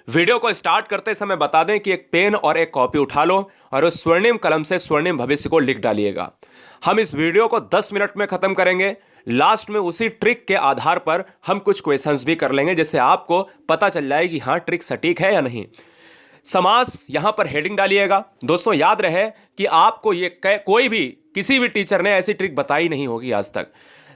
Video को start करते समय बता दें कि एक पेन और एक कॉपी उठा लो और उस स्वर्णिम कलम से स्वर्णिम भविष्य को लिख डालिएगा। हम इस वीडियो को 10 मिनट में खत्म करेंगे। लास्ट में उसी ट्रिक के आधार पर हम कुछ क्वेश्चंस भी कर लेंगे, जिससे आपको पता चल जाए कि हाँ ट्रिक सटीक है या नहीं। समास यहां पर हेडिंग डालिएगा। दोस्तों याद रहे कि आपको ये कोई भी किसी भी टीचर ने ऐसी ट्रिक बताई नहीं होगी आज तक।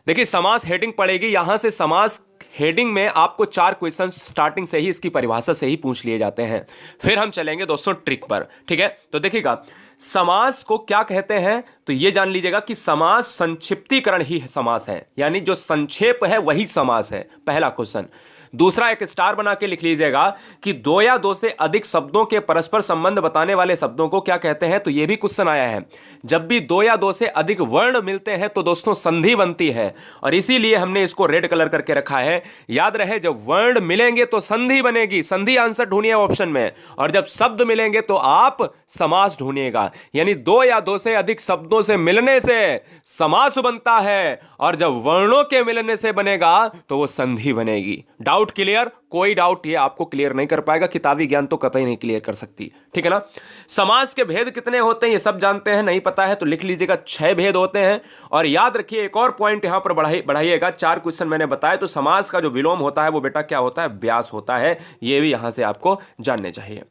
देखिए समास हेडिंग पड़ेगी, यहां से समास हेडिंग में आपको 4 क्वेश्चन स्टार्टिंग से ही इसकी परिभाषा से ही पूछ लिए जाते हैं। फिर हम चलेंगे दोस्तों ट्रिक पर, ठीक है। तो देखिएगा समास को क्या कहते हैं, तो ये जान लीजिएगा कि समास संक्षिप्तीकरण ही समास है, यानी जो संक्षेप है वही समास है, पहला क्वेश्चन। दूसरा एक स्टार बना के लिख लीजिएगा कि 2 या 2 से अधिक शब्दों के परस्पर संबंध बताने वाले शब्दों को क्या कहते हैं, तो यह भी क्वेश्चन आया है। जब भी 2 या 2 से अधिक वर्ण मिलते हैं तो दोस्तों संधि बनती है, और इसीलिए हमने इसको रेड कलर करके रखा है। याद रहे जब वर्ण मिलेंगे तो संधि बनेगी, संधि आंसर ढूंढिए ऑप्शन में, और जब शब्द मिलेंगे तो आप समास ढूंढिएगा। यानी 2 या 2 से अधिक शब्दों से मिलने से समास बनता है, और जब वर्णों के मिलने से बनेगा तो वो संधि बनेगी। Doubt clear? कोई डाउट ये आपको क्लियर नहीं कर पाएगा, किताबी ज्ञान तो कतई नहीं क्लियर कर सकती, ठीक है ना। समास के भेद कितने होते हैं ये सब जानते हैं, नहीं पता है तो लिख लीजिएगा 6 भेद होते हैं। और याद रखिए एक और पॉइंट यहां पर बढ़ाइएगा, 4 क्वेश्चन मैंने बताया, तो समास का जो विलोम होता है वो बेटा क्या होता है, व्यास होता है। ये भी यहां से आपको जानने चाहिए।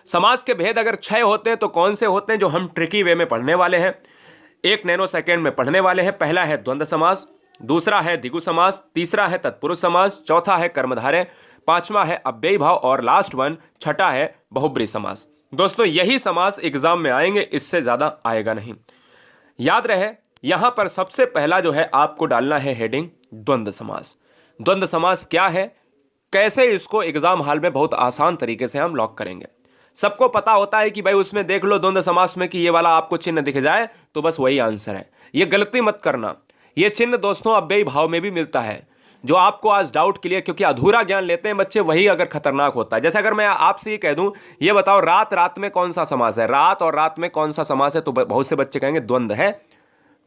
समास के भेद अगर 6 होते हैं तो कौन से होते हैं, जो हम ट्रिकी वे में पढ़ने वाले हैं, 1 नैनो सेकेंड में पढ़ने वाले हैं। पहला है द्वंद्व समास, दूसरा है द्विगु समास, तीसरा है तत्पुरुष समास, चौथा है कर्मधारय, पांचवा है अव्ययी भाव, और लास्ट वन छठा है बहुब्रीहि समास। दोस्तों यही समास एग्जाम में आएंगे, इससे ज्यादा आएगा नहीं। याद रहे यहां पर सबसे पहला जो है आपको डालना है हेडिंग द्वंद्व समास। द्वंद्व समास क्या है, कैसे इसको एग्जाम हॉल में बहुत आसान तरीके से हम लॉक करेंगे। सबको पता होता है कि भाई उसमें देख लो द्वंद्व समास में कि ये वाला आपको चिन्ह दिख जाए तो बस वही आंसर है। ये गलती मत करना, ये चिन्ह दोस्तों अव्ययी भाव में भी मिलता है। जो आपको आज डाउट क्लियर, क्योंकि अधूरा ज्ञान लेते हैं बच्चे, वही अगर खतरनाक होता है। जैसे अगर मैं आपसे ये कह दूं, ये बताओ रात रात में कौन सा समास है, रात और रात में कौन सा समास है, तो बहुत से बच्चे कहेंगे द्वंद्व है,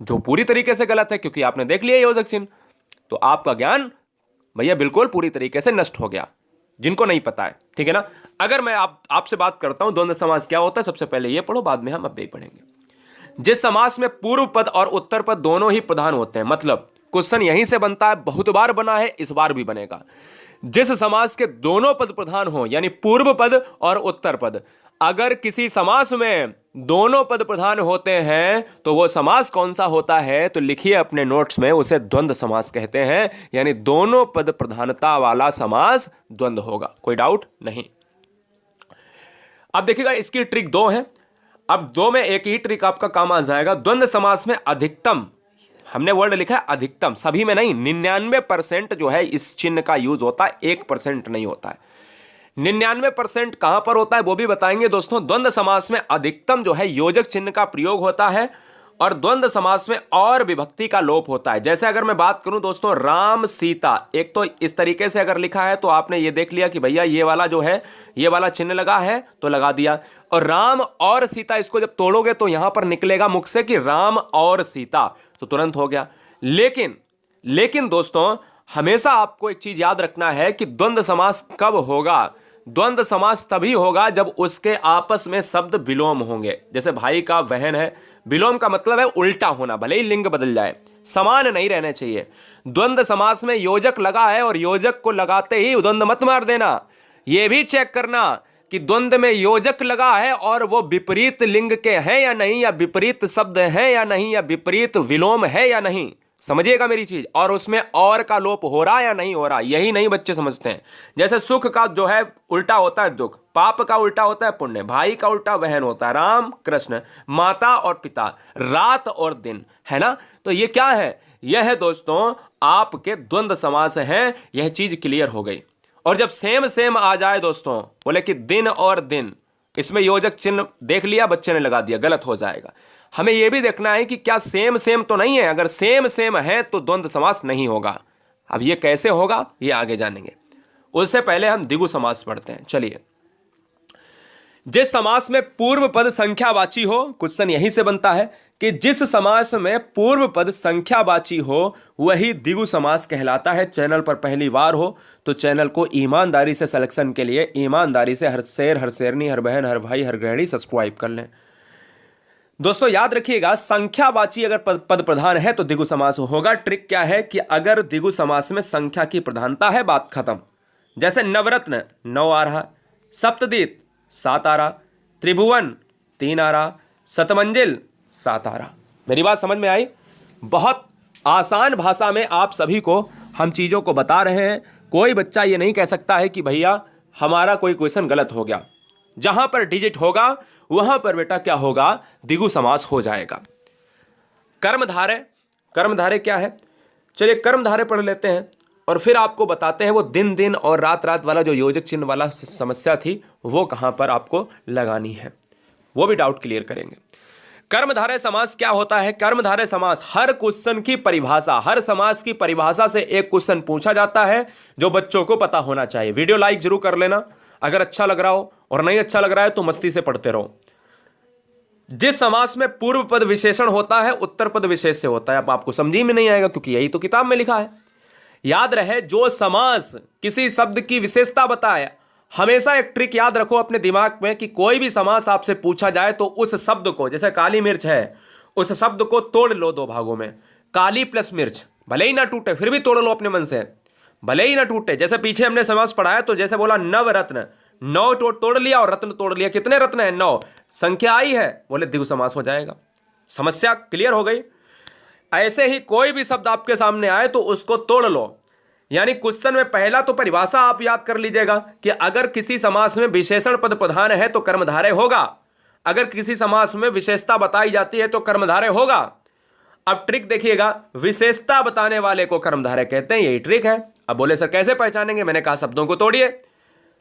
जो पूरी तरीके से गलत है, क्योंकि आपने देख लिया योजक चिन्ह। तो आपका ज्ञान भैया बिल्कुल पूरी तरीके से नष्ट हो गया, जिनको नहीं पता है, ठीक है ना। अगर मैं आपसे बात करता हूं द्वंद्व समास क्या होता है, सबसे पहले ये पढ़ो, बाद में हम अव्ययी पढ़ेंगे। जिस समास में पूर्व पद और उत्तर पद दोनों ही प्रधान होते हैं, मतलब क्वेश्चन यहीं से बनता है, बहुत बार बना है, इस बार भी बनेगा। जिस समास के दोनों पद प्रधान हो, यानी पूर्व पद और उत्तर पद, अगर किसी समास में दोनों पद प्रधान होते हैं तो वो समास कौन सा होता है, तो लिखिए अपने नोट्स में, उसे द्वंद्व समास कहते हैं। यानी दोनों पद प्रधानता वाला समास द्वंद्व होगा, कोई डाउट नहीं। अब देखिएगा इसकी ट्रिक 2 है। अब 2 में एक ही ट्रिक आपका काम आ जाएगा। द्वंद्व समास में अधिकतम, हमने वर्ड लिखा है अधिकतम, सभी में नहीं, 99% जो है इस चिन्ह का यूज होता है, 1% नहीं होता है। 99% कहां पर होता है वो भी बताएंगे दोस्तों। द्वंद्व समास में अधिकतम जो है योजक चिन्ह का प्रयोग होता है, और द्वंद्व समास में और विभक्ति का लोप होता है। जैसे अगर मैं बात करूं दोस्तों राम सीता, एक तो इस तरीके से अगर लिखा है तो आपने ये देख लिया कि भैया ये वाला जो है, ये वाला चिन्ह लगा है तो लगा दिया, और राम और सीता इसको जब तोड़ोगे तो यहां पर निकलेगा मुख से कि राम और सीता, तो तुरंत हो गया। लेकिन दोस्तों हमेशा आपको एक चीज याद रखना है कि द्वंद्व समास कब होगा। द्वंद्व समास तभी होगा जब उसके आपस में शब्द विलोम होंगे। जैसे भाई का बहन है, विलोम का मतलब है उल्टा होना, भले ही लिंग बदल जाए, समान नहीं रहने चाहिए। द्वंद्व समास में योजक लगा है और योजक को लगाते ही द्वंद्व मत मार देना। यह भी चेक करना कि द्वंद्व में योजक लगा है और वो विपरीत लिंग के हैं या नहीं, या विपरीत शब्द हैं या नहीं, या विपरीत विलोम है या नहीं। समझिएगा मेरी चीज, और उसमें और का लोप हो रहा या नहीं हो रहा, यही नहीं बच्चे समझते हैं। जैसे सुख का जो है उल्टा होता है दुख, पाप का उल्टा होता है पुण्य, भाई का उल्टा बहन होता है, राम कृष्ण, माता और पिता, रात और दिन, है ना। तो ये क्या है, यह है दोस्तों आपके द्वंद्व समास हैं। यह चीज क्लियर हो गई। और जब सेम सेम आ जाए दोस्तों, बोले कि दिन और दिन, इसमें योजक चिन्ह देख लिया बच्चे ने लगा दिया, गलत हो जाएगा। हमें यह भी देखना है कि क्या सेम सेम तो नहीं है, अगर सेम सेम है तो द्वंद्व समास नहीं होगा। अब ये कैसे होगा ये आगे जानेंगे, उससे पहले हम द्विगु समास पढ़ते हैं। चलिए, जिस समास में पूर्व पद संख्यावाची हो, क्वेश्चन यहीं से बनता है कि जिस समास में पूर्व पद संख्यावाची हो वही द्विगु समास कहलाता है। चैनल पर पहली बार हो तो चैनल को ईमानदारी से सिलेक्शन के लिए ईमानदारी से हर शेर, हर शेरनी, हर बहन, हर भाई, हर गृहिणी सब्सक्राइब कर लें। दोस्तों याद रखिएगा, संख्यावाची अगर पद प्रधान है तो द्विगु समास होगा। ट्रिक क्या है कि अगर द्विगु समास में संख्या की प्रधानता है, बात खत्म। जैसे नवरत्न 9 आ रहा, सप्तदीप 7 आ रहा, त्रिभुवन 3 आ रहा, शतमंजिल 7 आ रहा। मेरी बात समझ में आई? बहुत आसान भाषा में आप सभी को हम चीज़ों को बता रहे हैं। कोई बच्चा ये नहीं कह सकता है कि भैया हमारा कोई क्वेश्चन गलत हो गया। जहां पर डिजिट होगा वहां पर बेटा क्या होगा, द्विगु समास हो जाएगा। कर्मधारय, कर्मधारय क्या है? चलिए कर्मधारय पढ़ लेते हैं और फिर आपको बताते हैं वो दिन दिन और रात रात वाला जो योजक चिन्ह वाला समस्या थी वो कहां पर आपको लगानी है, वो भी डाउट क्लियर करेंगे। कर्मधारय समास क्या होता है? कर्मधारय समास हर क्वेश्चन की परिभाषा, हर समास की परिभाषा से एक क्वेश्चन पूछा जाता है जो बच्चों को पता होना चाहिए। वीडियो लाइक जरूर कर लेना अगर अच्छा लग रहा हो, और नहीं अच्छा लग रहा है तो मस्ती से पढ़ते रहो। जिस समास में पूर्व पद विशेषण होता है उत्तर पद विशेष से होता है। अब आपको समझी में नहीं आएगा क्योंकि यही तो किताब में लिखा है। याद रहे, जो समास किसी शब्द की विशेषता बताए, हमेशा एक ट्रिक याद रखो अपने दिमाग में कि कोई भी समास आपसे पूछा जाए तो उस शब्द को, जैसे काली मिर्च है, उस शब्द को तोड़ लो 2 भागों में। काली प्लस मिर्च, भले ही ना टूटे फिर भी तोड़ लो अपने मन से, भले ही ना टूटे। जैसे पीछे हमने समास पढ़ाया तो जैसे बोला नवरत्न, 9 तोड़ लिया और रत्न तोड़ लिया। कितने रत्न है? 9। संख्या आई है, बोले द्विगु समास हो जाएगा। समस्या क्लियर हो गई। ऐसे ही कोई भी शब्द आपके सामने आए तो उसको तोड़ लो। यानी क्वेश्चन में पहला तो परिभाषा आप याद कर लीजिएगा कि अगर किसी समास में विशेषण पद प्रधान है तो कर्मधारय होगा, अगर किसी समास में विशेषता बताई जाती है तो कर्मधारय होगा। अब ट्रिक देखिएगा, विशेषता बताने वाले को कर्मधारय कहते हैं, यही ट्रिक है। अब बोले सर कैसे पहचानेंगे? मैंने कहा शब्दों को तोड़िए,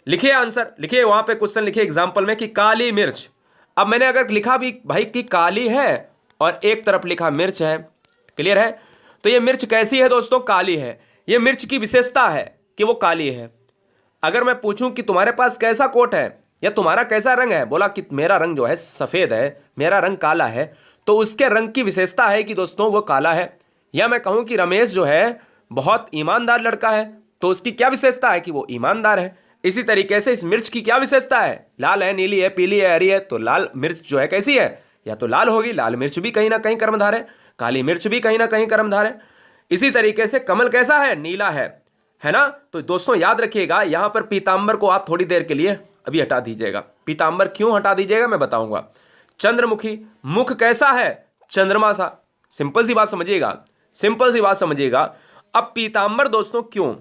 लिखिए आंसर, लिखिए वहां पे क्वेश्चन लिखिए एग्जांपल में कि काली मिर्च। अब मैंने अगर लिखा भी भाई कि काली है और एक तरफ लिखा मिर्च है, क्लियर है? तो ये मिर्च कैसी है दोस्तों? काली है। ये मिर्च की विशेषता है कि वो काली है। अगर मैं पूछूं कि तुम्हारे पास कैसा कोट है या तुम्हारा कैसा रंग है, बोला कि मेरा रंग जो है सफेद है, मेरा रंग काला है, तो उसके रंग की विशेषता है कि दोस्तों वो काला है। या मैं कहूं कि रमेश जो है बहुत ईमानदार लड़का है, तो उसकी क्या विशेषता है कि वो ईमानदार है। इसी तरीके से इस मिर्च की क्या विशेषता है? लाल है, नीली है, पीली है, हरी है। तो लाल मिर्च जो है कैसी है? या तो लाल होगी, लाल मिर्च भी कहीं ना कहीं कर्मधारय है, काली मिर्च भी कहीं ना कहीं कर्मधारय है। इसी तरीके से कमल कैसा है? नीला है ना? तो दोस्तों याद रखिएगा, यहां पर पीतांबर को आप थोड़ी देर के लिए अभी हटा दीजिएगा। पीतांबर क्यों हटा दीजिएगा मैं बताऊंगा। चंद्रमुखी, मुख कैसा है? चंद्रमा सा। सिंपल सी बात समझिएगा, सिंपल सी बात समझिएगा। अब पीतांबर दोस्तों क्यों?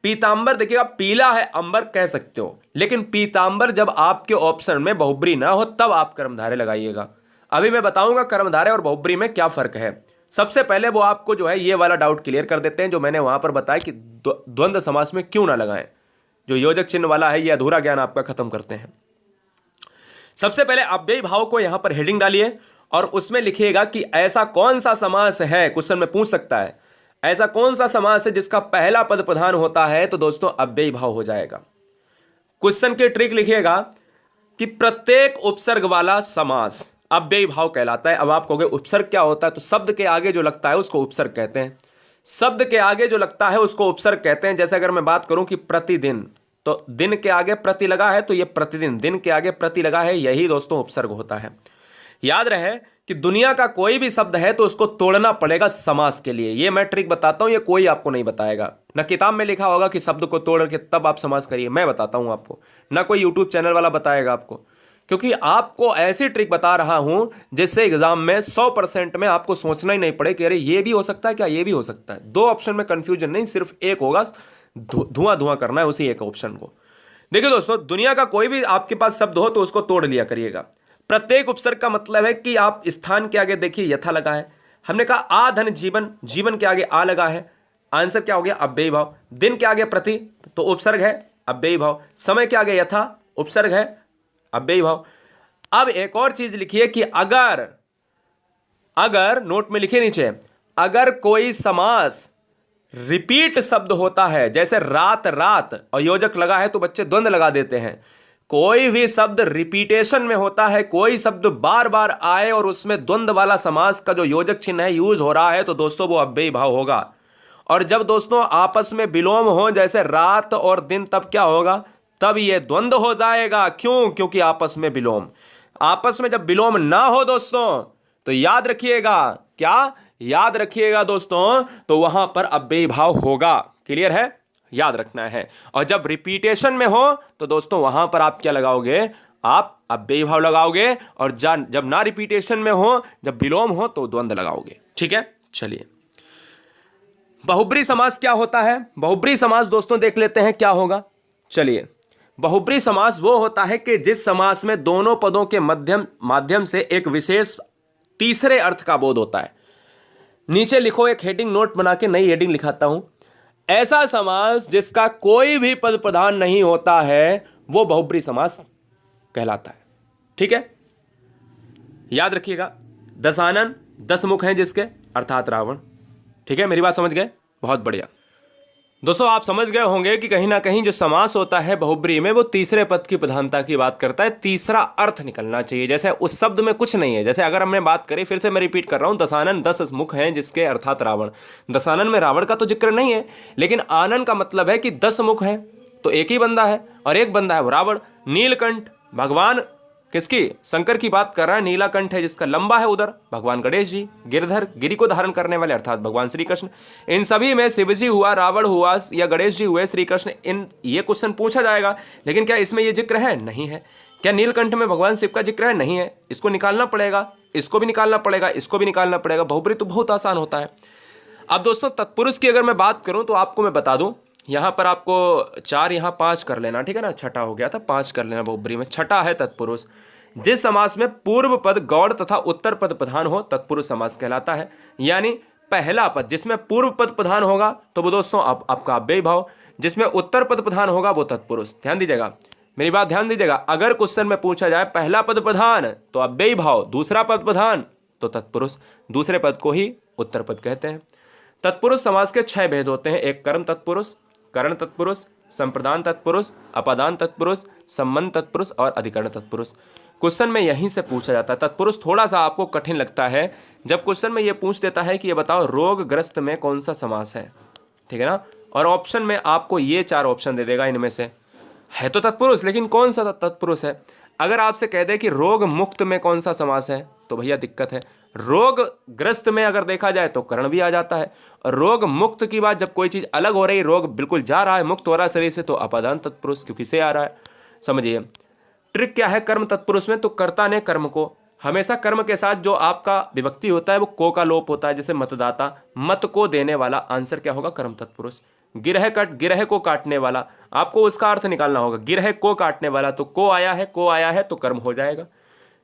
पीतांबर देखिएगा, पीला है अंबर कह सकते हो, लेकिन पीतांबर जब आपके ऑप्शन में बहुब्री ना हो तब आप कर्मधारय लगाइएगा। अभी मैं बताऊंगा कर्मधारय और बहुब्री में क्या फर्क है। सबसे पहले वो आपको जो है ये वाला डाउट क्लियर कर देते हैं जो मैंने वहां पर बताया कि द्वंद्व समास में क्यों ना लगाएं। जो योजक चिन्ह वाला है ये अधूरा ज्ञान आपका खत्म करते हैं। सबसे पहले अव्ययी भाव को यहां पर हेडिंग डालिए और उसमें लिखिएगा कि ऐसा कौन सा समास है, क्वेश्चन में पूछ सकता है, ऐसा कौन सा समास है जिसका पहला पद प्रधान होता है, तो दोस्तों अव्ययी भाव हो जाएगा। क्वेश्चन की ट्रिक लिखिएगा कि प्रत्येक उपसर्ग वाला समास अव्ययी भाव कहलाता है। अब आप कहोगे उपसर्ग क्या होता है? तो शब्द के आगे जो लगता है उसको उपसर्ग कहते हैं। शब्द के आगे जो लगता है उसको उपसर्ग कहते हैं। जैसे अगर मैं बात करूं कि प्रतिदिन, तो दिन के आगे प्रति लगा है तो ये प्रतिदिन, दिन के आगे प्रति लगा है, यही दोस्तों उपसर्ग होता है। याद रहे कि दुनिया का कोई भी शब्द है तो उसको तोड़ना पड़ेगा समास के लिए। ये मैं ट्रिक बताता हूं, ये कोई आपको नहीं बताएगा। ना किताब में लिखा होगा कि शब्द को तोड़ के तब आप समास करिए, मैं बताता हूं आपको। ना कोई यूट्यूब चैनल वाला बताएगा आपको, क्योंकि आपको ऐसी ट्रिक बता रहा हूं जिससे एग्जाम में 100% में आपको सोचना ही नहीं पड़े कि अरे ये भी हो सकता है क्या, ये भी हो सकता है। 2 ऑप्शन में कंफ्यूजन नहीं, सिर्फ एक होगा, धुआं धुआं करना है उसी एक ऑप्शन को। देखिए दोस्तों, दुनिया का कोई भी आपके पास शब्द हो तो उसको तोड़ लिया करिएगा। प्रत्येक उपसर्ग का मतलब है कि आप स्थान के आगे देखिए यथा लगा है, हमने कहा आ धन जीवन, जीवन के आगे आ लगा है, आंसर क्या हो गया? अव्ययी भाव। दिन के आगे प्रति तो उपसर्ग है, अव्ययी भाव। समय के आगे यथा उपसर्ग है, अव्ययी भाव। अब एक और चीज लिखिए कि अगर नोट में लिखिए नीचे, अगर कोई समास रिपीट शब्द होता है, जैसे रात रात और योजक लगा है तो बच्चे द्वंद्व लगा देते हैं। कोई भी शब्द रिपीटेशन में होता है, कोई शब्द बार बार आए और उसमें द्वंद्व वाला समास का जो योजक चिन्ह है यूज हो रहा है, तो दोस्तों वो अव्ययी भाव होगा। और जब दोस्तों आपस में विलोम हो, जैसे रात और दिन, तब क्या होगा? तब ये द्वंद्व हो जाएगा। क्यों? क्योंकि आपस में विलोम। आपस में जब विलोम ना हो दोस्तों, तो याद रखिएगा, क्या याद रखिएगा दोस्तों, तो वहां पर अव्ययी भाव होगा। क्लियर है? याद रखना है। और जब रिपीटेशन में हो तो दोस्तों वहां पर आप क्या लगाओगे? आप अव्ययी भाव लगाओगे। और जब ना रिपीटेशन में हो, जब विलोम हो, तो द्वंद्व लगाओगे। ठीक है, चलिए। बहुब्री समास क्या होता है? बहुब्री समास दोस्तों देख लेते हैं क्या होगा। चलिए, बहुब्री समास वो होता है कि जिस समास में दोनों पदों के माध्यम से एक विशेष तीसरे अर्थ का बोध होता है। नीचे लिखो, एक हेडिंग नोट बना के नई हेडिंग लिखाता हूं। ऐसा समास जिसका कोई भी पद प्रधान नहीं होता है, वो बहुब्री समास कहलाता है। ठीक है, याद रखिएगा। दशानन 10 मुख हैं जिसके, अर्थात रावण। ठीक है, मेरी बात समझ गए? बहुत बढ़िया। दोस्तों आप समझ गए होंगे कि कहीं ना कहीं जो समास होता है बहुब्री में, वो तीसरे पद की प्रधानता की बात करता है। तीसरा अर्थ निकलना चाहिए। जैसे उस शब्द में कुछ नहीं है। जैसे अगर हमने बात करी, फिर से मैं रिपीट कर रहा हूं, दशानन 10 मुख हैं जिसके, अर्थात रावण। दशानन में रावण का तो जिक्र नहीं है, लेकिन आनन का मतलब है कि 10 मुख हैं, तो एक ही बंदा है, और एक बंदा है वो रावण। नीलकंठ भगवान किसकी? शंकर की बात कर रहा है। नीलाकंठ है जिसका लंबा है उधर, भगवान गणेश जी। गिरधर, गिरि को धारण करने वाले, अर्थात भगवान श्री कृष्ण। इन सभी में शिव जी हुआ, रावण हुआ, या गणेश जी हुए, श्री कृष्ण। ये क्वेश्चन पूछा जाएगा, लेकिन क्या इसमें ये जिक्र है? नहीं है। क्या नीलकंठ में भगवान शिव का जिक्र है? नहीं है। इसको निकालना पड़ेगा, इसको भी निकालना पड़ेगा, इसको भी निकालना पड़ेगा। बहुब्री तो बहुत आसान होता है। अब दोस्तों तत्पुरुष की अगर मैं बात करूं, तो आपको मैं बता दूं, यहां पर आपको 4, यहां 5 कर लेना। ठीक है ना, छठा हो गया था, 5 कर लेना बहुब्री में। छठा है तत्पुरुष। जिस समास में पूर्व पद गौड़ तथा उत्तर पद प्रधान हो, तत्पुरुष समास कहलाता है। यानी पहला पद जिसमें पूर्व पद प्रधान होगा, तो वो दोस्तों आपका अव्ययी भाव। जिसमें उत्तर पद प्रधान होगा, वो तत्पुरुष। ध्यान दीजिएगा, मेरी बात ध्यान दीजिएगा। अगर क्वेश्चन में पूछा जाए पहला पद प्रधान तो अव्ययी भाव, दूसरा पद प्रधान तो तत्पुरुष, दूसरे पद को ही उत्तर पद कहते हैं। तत्पुरुष समास के 6 भेद होते हैं। एक कर्म तत्पुरुष, करण तत्पुरुष, संप्रदान तत्पुरुष, अपादान तत्पुरुष, संबंध तत्पुरुष और अधिकरण तत्पुरुष। क्वेश्चन में यहीं से पूछा जाता है। तत्पुरुष थोड़ा सा आपको कठिन लगता है जब क्वेश्चन में ये पूछ देता है कि ये बताओ रोगग्रस्त में कौन सा समास है। ठीक है ना, और ऑप्शन में आपको ये 4 ऑप्शन दे देगा, इनमें से है तो तत्पुरुष, लेकिन कौन सा तत्पुरुष है। अगर आपसे कह दे कि रोग मुक्त में कौन सा समास है, तो भैया दिक्कत है। रोगग्रस्त में अगर देखा जाए तो करण भी आ जाता है। और रोग मुक्त की बात, जब कोई चीज अलग हो रही, रोग बिल्कुल जा रहा है, मुक्त हो रहा है शरीर से, तो अपादान तत्पुरुष, क्योंकि से आ रहा है। समझिए ट्रिक क्या है कर्म तत्पुरुष में। तो कर्ता ने कर्म को, हमेशा कर्म के साथ जो आपका विभक्ति होता है वो को का लोप होता है। जैसे मतदाता, मत को देने वाला, आंसर क्या होगा? कर्म तत्पुरुष। गिरह को काटने वाला, आपको उसका अर्थ निकालना होगा। गिरह को काटने वाला, तो को आया है तो कर्म हो जाएगा।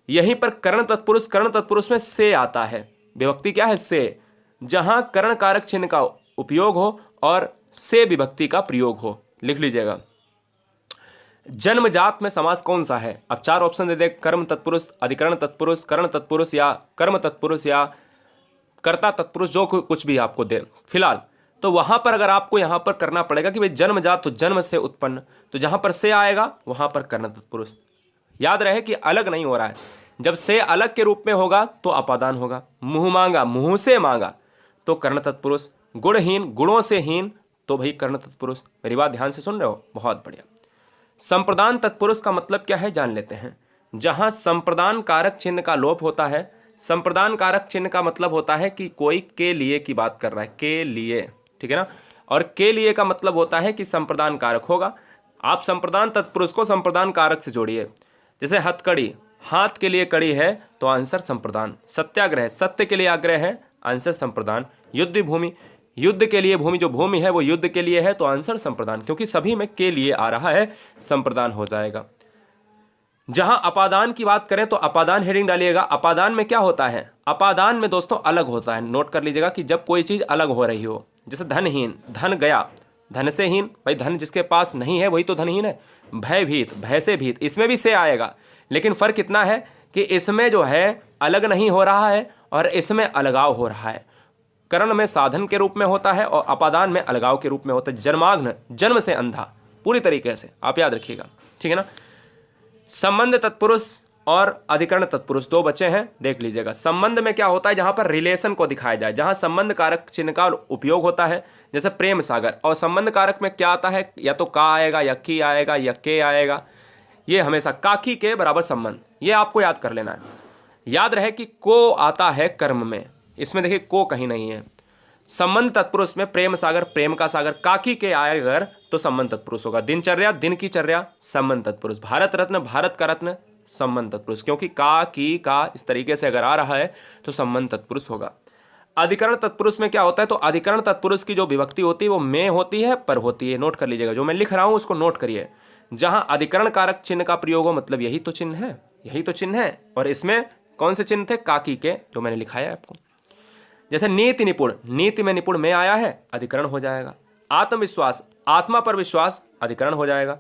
यहीं पर करण तत्पुरुष में से आता है। विभक्ति क्या है? से। जहां करण कारक चिन्ह का उपयोग हो और से विभक्ति का प्रयोग हो। लिख लीजिएगा। जन्मजात में समास कौन सा है? अब 4 ऑप्शन दे दे, कर्म तत्पुरुष, अधिकरण तत्पुरुष, करण तत्पुरुष या कर्म तत्पुरुष या कर्ता तत्पुरुष, जो कुछ भी आपको दे फिलहाल। तो वहां पर अगर आपको यहां पर करना पड़ेगा कि भाई जन्मजात तो जन्म से उत्पन्न, तो जहां पर से आएगा वहां पर कर्ण तत्पुरुष। याद रहे कि अलग नहीं हो रहा है। जब से अलग के रूप में होगा तो अपादान होगा। मुंह मांगा, मुंह से मांगा, तो कर्ण तत्पुरुष। गुणहीन, गुणों से हीन, तो भाई कर्ण तत्पुरुष। मेरी बात ध्यान से सुन रहे हो? बहुत बढ़िया। संप्रदान तत्पुरुष का मतलब क्या है जान लेते हैं। जहां संप्रदान कारक चिन्ह का लोप होता है। संप्रदान कारक चिन्ह का मतलब होता है कि कोई के लिए की बात कर रहा है, के लिए। ठीक है ना, और के लिए का मतलब होता है कि संप्रदान कारक होगा। आप संप्रदान तत्पुरुष को संप्रदान कारक से जोड़िए। जैसे हथकड़ी, हाथ के लिए कड़ी है तो आंसर संप्रदान। सत्याग्रह, सत्य के लिए आग्रह है, आंसर संप्रदान। युद्ध भूमि, युद्ध के लिए भूमि, जो भूमि है वो युद्ध के लिए है, तो आंसर संप्रदान। क्योंकि सभी में के लिए आ रहा है, संप्रदान हो जाएगा। जहां अपादान की बात करें तो अपादान हेडिंग डालिएगा। अपादान में क्या होता है? अपादान में दोस्तों अलग होता है। नोट कर लीजिएगा कि जब कोई चीज अलग हो रही हो। जैसे धनहीन, धन गया, धन से हीन, भाई धन जिसके पास नहीं है वही तो धनहीन है। भयभीत, भय से भीत, इसमें भी से आएगा, लेकिन फर्क इतना है कि इसमें जो है अलग नहीं हो रहा है और इसमें अलगाव हो रहा है। करण में साधन के रूप में होता है और अपादान में अलगाव के रूप में होता है। जन्माग्न, जन्म से अंधा, पूरी तरीके से आप याद रखिएगा। ठीक है ना। संबंध तत्पुरुष और अधिकरण तत्पुरुष दो बचे हैं, देख लीजिएगा। संबंध में क्या होता है, जहां पर रिलेशन को दिखाया जाए, जहां संबंध कारक चिन्ह का उपयोग होता है, जैसे प्रेम सागर। और संबंध कारक में क्या आता है, या तो का आएगा या की आएगा या के आएगा। ये हमेशा काकी के बराबर संबंध, ये आपको याद कर लेना है। याद रहे कि को आता है कर्म में, इसमें देखिए को कहीं नहीं है। संबंध तत्पुरुष में प्रेम सागर, प्रेम का सागर, काकी के आए अगर तो संबंध तत्पुरुष होगा। दिनचर्या, दिन की चर्या, संबंध तत्पुरुष। भारत रत्न, भारत का रत्न, संबंध तत्पुरुष, क्योंकि का की का इस तरीके से अगर आ रहा है तो संबंध तत्पुरुष होगा। अधिकरण तत्पुरुष में क्या होता है, तो अधिकरण तत्पुरुष की जो विभक्ति होती है वो में होती है, पर होती है। नोट कर लीजिएगा, जो मैं लिख रहा हूं उसको नोट करिए। जहां अधिकरण कारक चिन्ह का प्रयोग हो, मतलब यही तो चिन्ह है, यही तो चिन्ह है। और इसमें कौन से चिन्ह थे, काकी के, जो मैंने लिखाया है आपको। जैसे नीति निपुण, नीति में निपुण में आया है, अधिकरण हो जाएगा। आत्मविश्वास, आत्मा पर विश्वास, अधिकरण हो जाएगा।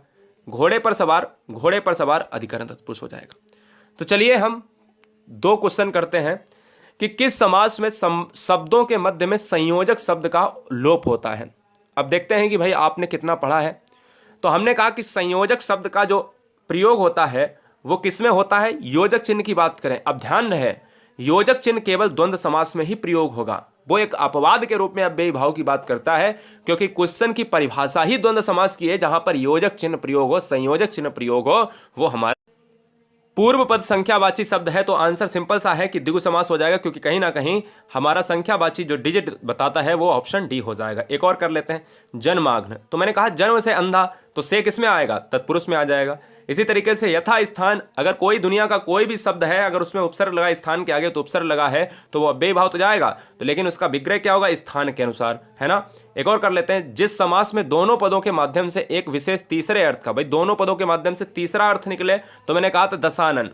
घोड़े पर सवार, घोड़े पर सवार, अधिकरण तत्पुरुष हो जाएगा। तो चलिए हम दो क्वेश्चन करते हैं कि किस समास में शब्दों के मध्य में संयोजक शब्द का लोप होता है। अब देखते हैं कि भाई आपने कितना पढ़ा है। तो हमने कहा कि संयोजक शब्द का जो प्रयोग होता है वो किसमें होता है, योजक चिन्ह की बात करें। अब ध्यान रहे, योजक चिन्ह केवल द्वंद्व समास में ही प्रयोग होगा। वो एक अपवाद के रूप में अव्ययी भाव की बात करता है, क्योंकि क्वेश्चन की परिभाषा ही द्वंद्व समास की है, जहां पर योजक चिन्ह प्रयोग हो, संयोजक चिन्ह प्रयोग हो। वो हमारे पूर्व पद संख्यावाची शब्द है, तो आंसर सिंपल सा है कि द्विगु समास हो जाएगा, क्योंकि कहीं ना कहीं हमारा संख्यावाची जो डिजिट बताता है वो ऑप्शन डी हो जाएगा। एक और कर लेते हैं, जन्माग्न। तो मैंने कहा जन्म से अंधा, तो से किस में आएगा, तत्पुरुष में आ जाएगा। इसी तरीके से यथा स्थान, अगर कोई दुनिया का कोई भी शब्द है, अगर उसमें उपसर्ग लगा स्थान के आगे तो उपसर्ग लगा है तो वो अव्ययी भाव तो जाएगा, तो लेकिन उसका विग्रह क्या होगा, स्थान के अनुसार, है ना। एक और कर लेते हैं, जिस समास में दोनों पदों के माध्यम से एक विशेष तीसरे अर्थ का, भाई दोनों पदों के माध्यम से तीसरा अर्थ निकले, तो मैंने कहा था दशानन,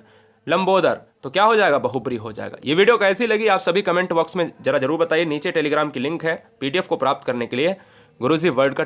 लंबोदर, तो क्या हो जाएगा, बहुब्री हो जाएगा। ये वीडियो कैसी लगी आप सभी कमेंट बॉक्स में जरा जरूर बताइए। नीचे टेलीग्राम की लिंक है पीडीएफ को प्राप्त करने के लिए, गुरुजी वर्ल्ड का